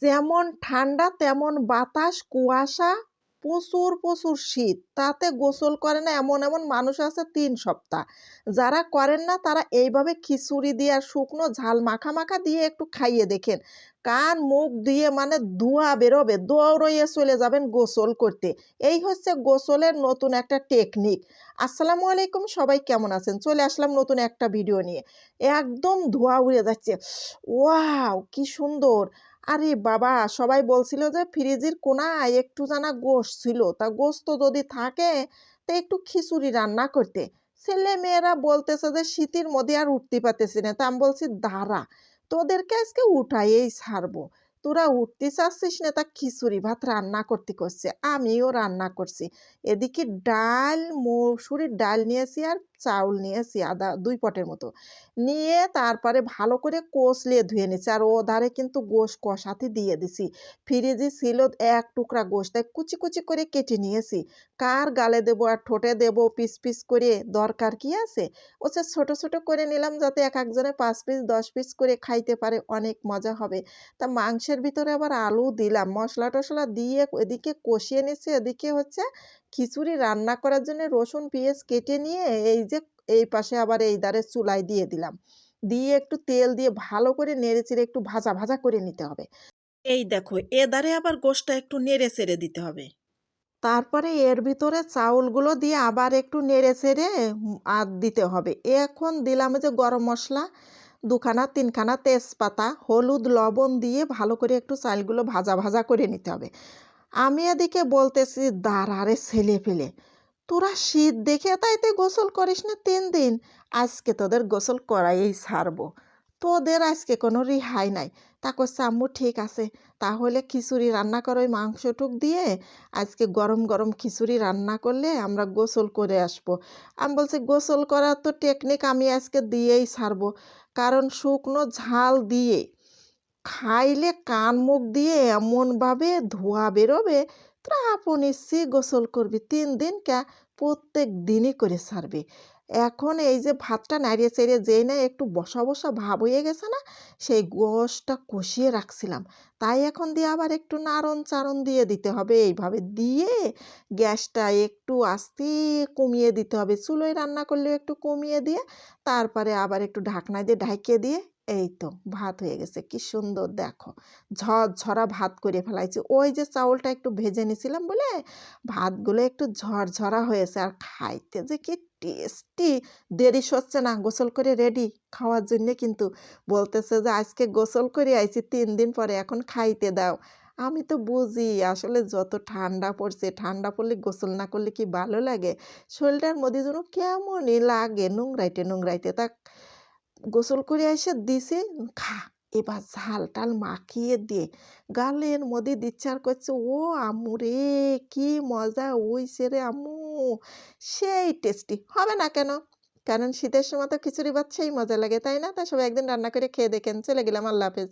যেমন ঠান্ডা তেমন বাতাস, কুয়াশা, প্রচুর শীত। তাতে গোসল করে না এমন মানুষ আছে ৩ সপ্তাহ। যারা করেন না তারা এইভাবে খিচুড়ি দিয়ে আর শুকনো ঝাল মাখা দিয়ে একটু খাইয়ে দেখেন। কান মুখ দিয়ে মানে ধোঁয়া বেরোবে, দৌড়ইয়ে চলে যাবেন গোসল করতে। এই হচ্ছে গোসলের নতুন একটা টেকনিক। আসসালামু আলাইকুম, সবাই কেমন আছেন? চলে আসলাম নতুন একটা ভিডিও নিয়ে। একদম ধোঁয়া উড়ে যাচ্ছে। ওয়াও! কি সুন্দর! আরে বাবা! সবাই বলছিল যে ফ্রিজের কোণায় একটু জানা গোশ ছিল। তা গোশত যদি থাকে তা একটু খিচুড়ি রান্না করতে। ছেলেমেয়েরা বলতেছে যে শীতের মধ্যে আর উঠতে পারতেছি না। তা আমি বলছি দাঁড়া, তোদেরকে আজকে উঠাইয়েই ছাড়বো। তোরা উঠতে চাচ্ছিস না তা খিচুড়ি ভাত রান্না করতে কইছে। আমিও রান্না করছি। এদিকে ডাল, মসুরির ডাল নিয়েছি আর চাউল নিয়েছি ২ পটের মতো। নিয়ে তারপরে ভালো করে কষলিয়ে ধুয়ে নিচ্ছি। আর ওধারে কিন্তু গোশ কষাতে দিয়ে দিছি। ফ্রিজে ছিল ১ টুকরা গোশ, তাই কুচি করে কেটে নিয়েছি। কার গালে দেবো আর ঠোঁটে দেবো পিস করে, দরকার কি আছে? হচ্ছে ছোট করে নিলাম যাতে একেকজনে ৫ পিস ১০ পিস করে খাইতে পারে, অনেক মজা হবে। তা মাংসের ভিতরে আবার আলু দিলাম। মসলা-টসলা দিয়ে এদিকে কষিয়ে নিচ্ছি, এদিকে হচ্ছে খিচুড়ি রান্না করার জন্য রসুন, পেঁয়াজ কেটে নিয়ে এই যে এই পাশে আবার এই ধারে চুলায় দিয়ে দিলাম। দিয়ে একটু তেল দিয়ে ভালো করে নেড়েচেড়ে একটু ভাজা করে নিতে হবে। এই দেখো এধারে আবার গোশটা একটু নেড়েচেড়ে দিতে হবে। তারপরে এর ভিতরে চাউলগুলো দিয়ে আবার একটু নেড়েচেড়ে আর দিতে হবে। এখন দিলাম এই যে গরম মসলা ২ খানা ৩ খানা তেজপাতা, হলুদ, লবণ দিয়ে ভালো করে একটু চালগুলো ভাজা করে নিতে হবে। আমি এদিকে বলতেছি দাঁড়া রে ছেলেপেলে, তোরা শীত দেখে তাই তুই গোসল করিস না ৩ দিন। আজকে তোদের গোসল করাইয়েই ছাড়বো। তোদের আজকে কোনো রেহাই নাই। তা কচ্ছে আম্মু ঠিক আছে, তাহলে খিচুড়ি রান্না করো ওই মাংসটুক দিয়ে। আজকে গরম খিচুড়ি রান্না করলে আমরা গোসল করে আসবো। আমি বলছি গোসল করার তো টেকনিক আমি আজকে দিয়েই ছাড়বো। কারণ শুকনো ঝাল দিয়ে খাইলে কান মুখ দিয়ে এমনভাবে ধোঁয়া বেরোবে, তোরা আপন ইচ্ছেই গোসল করবি। ৩ দিন প্রত্যেক দিনই করে ছাড়বি। এখন এই যে ভাতটা নাড়িয়ে চাড়িয়ে যেই না একটু বসা ভাব হয়ে গেছে না, সেই গোশটা কষিয়ে রাখছিলাম। তাই এখন দিয়ে আবার একটু নাড়ন-চাড়ন দিয়ে দিতে হবে। এইভাবে দিয়ে গ্যাসটা একটু আস্তে কমিয়ে দিতে হবে। চুলোয় রান্না করলেও একটু কমিয়ে দিয়ে তারপরে আবার একটু ঢাকনা দিয়ে ঢাইকে দিয়ে এই তো ভাত হয়ে গেছে। কি সুন্দর দেখো। ঝরঝরা ভাত করে ফেলাইছি। ওই যে চাউলটা একটু ভেজে নিছিলাম বলে ভাতগুলো একটু ঝরঝরা হয়েছে। আর খাইতে যে কি টেস্টি! দেরি সচ্ছে না, গোসল করে রেডি খাওয়ার জন্যে কিন্তু। বলতেছে যে আজকে গোসল করে আইছি ৩ দিন পরে, এখন খাইতে দাও। আমি তো বুঝি আসলে যত ঠান্ডা পড়ছে, ঠান্ডা পড়লে গোসল না করলে কি ভালো লাগে? শরীরটার মধ্যে যেন কেমনই লাগে নোংরাইতে। তা গোসল করে আইসা দিছি, খা। এবার ঝাল-টাল মাখিয়ে দিয়ে গালের মধ্যে দিচ্ছে আর কচ্ছে, "ও আম্মু রে! কি মজা হইছে রে আম্মু! সেই টেস্টি।" হবে না কেন? কারণ শীতের সময় তো খিচুড়ি ভাত সেই মজা লাগে, তাই না? তা সবাই একদিন রান্না করে খেয়ে দেখেন। চলে গেলাম। আল্লাহ হাফেজ।